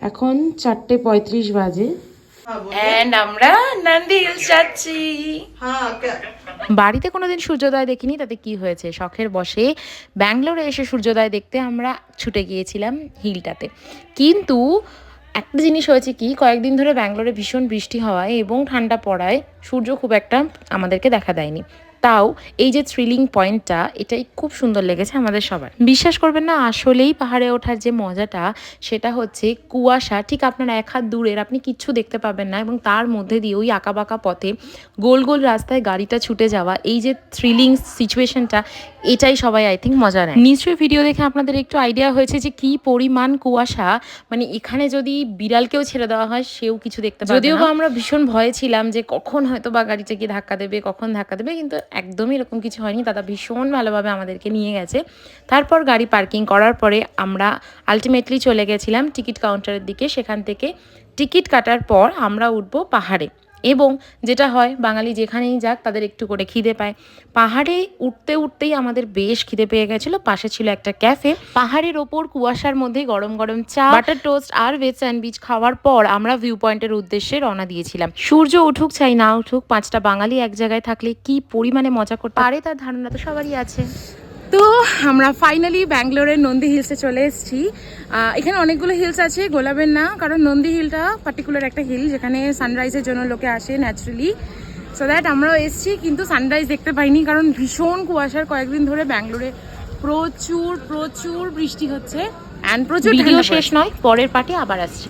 এখন 4:35 বাজে এন্ড আমরা নন্দী হিলস যাচ্ছি। বাড়িতে কোনোদিন সূর্যোদয় দেখিনি, তাতে কি হয়েছে, শখের বশে ব্যাঙ্গালোরে এসে সূর্যোদয় দেখতে আমরা ছুটে গিয়েছিলাম হিলটাতে। কিন্তু একটা জিনিস হয়েছে কি, কয়েকদিন ধরে ব্যাঙ্গালোরে ভীষণ বৃষ্টি হওয়ায় এবং ঠান্ডা পড়ায় সূর্য খুব একটা আমাদেরকে দেখা দেয়নি। তাও এই যে থ্রিলিং পয়েন্টটা, এটাই খুব সুন্দর লেগেছে আমাদের সবার। বিশ্বাস করবেন না, আসলেই পাহাড়ে ওঠার যে মজাটা সেটা হচ্ছে কুয়াশা ঠিক আপনার 1 হাত দূরের, আপনি কিচ্ছু দেখতে পাবেন না, এবং তার মধ্যে দিয়ে ওই আঁকাবাঁকা পথে গোল গোল রাস্তায় গাড়িটা ছুটে যাওয়া, এই যে থ্রিলিং সিচুয়েশনটা, এটাই সবাই আই থিঙ্ক মজা নেয়। নিশ্চয়ই ভিডিও দেখে আপনাদের একটু আইডিয়া হয়েছে যে কি পরিমাণ কুয়াশা, মানে এখানে যদি বিড়ালকেও ছেড়ে দেওয়া হয় সেও কিছু দেখতে পাবে না। যদিও আমরা ভীষণ ভয়ে ছিলাম যে কখন হয়তো বা গাড়িটা গিয়ে ধাক্কা দেবে, কখন ধাক্কা দেবে, কিন্তু একদমই এরকম কিছু হয়নি। দাদা ভীষণ ভালোভাবে আমাদেরকে নিয়ে গেছে। তারপর গাড়ি পার্কিং করার পরে আমরা আলটিমেটলি চলে গেছিলাম টিকিট কাউন্টারের দিকে। সেখান থেকে টিকিট কাটার পর আমরা উঠবো পাহাড়ে। এবং যেটা হয়, বাঙালি যেখানেই যাক তাদের একটু করে খিদে পায়। পাহাড়ে উঠতে উঠতেই আমাদের বেশ খিদে পেয়ে গেছিলো। পাশে ছিল একটা ক্যাফে। পাহাড়ের ওপর কুয়াশার মধ্যে গরম গরম চা, বাটার টোস্ট আর ভেজ স্যান্ডউইচ খাওয়ার পর আমরা ভিউ পয়েন্টের উদ্দেশ্যে রওনা দিয়েছিলাম। সূর্য উঠুক চাই না উঠুক, 5টা বাঙালি এক জায়গায় থাকলে কি পরিমাণে মজা করতে পারে তার ধারণা তো সবারই আছে। তো আমরা ফাইনালি ব্যাঙ্গালোরের নন্দী হিলসে চলে এসেছি। এখানে অনেকগুলো হিলস আছে, গোলাবেন না, কারণ নন্দী হিলটা পার্টিকুলার একটা হিল যেখানে সানরাইজের জন্য লোকে আসে ন্যাচারালি। সো দ্যাট আমরাও এসেছি, কিন্তু সানরাইজ দেখতে পাইনি কারণ ভীষণ কুয়াশার। কয়েকদিন ধরে ব্যাঙ্গালোরে প্রচুর প্রচুর বৃষ্টি হচ্ছে অ্যান্ড প্রচুর। ভিডিও শেষ নয়, পরের পার্টে আবার আসছি।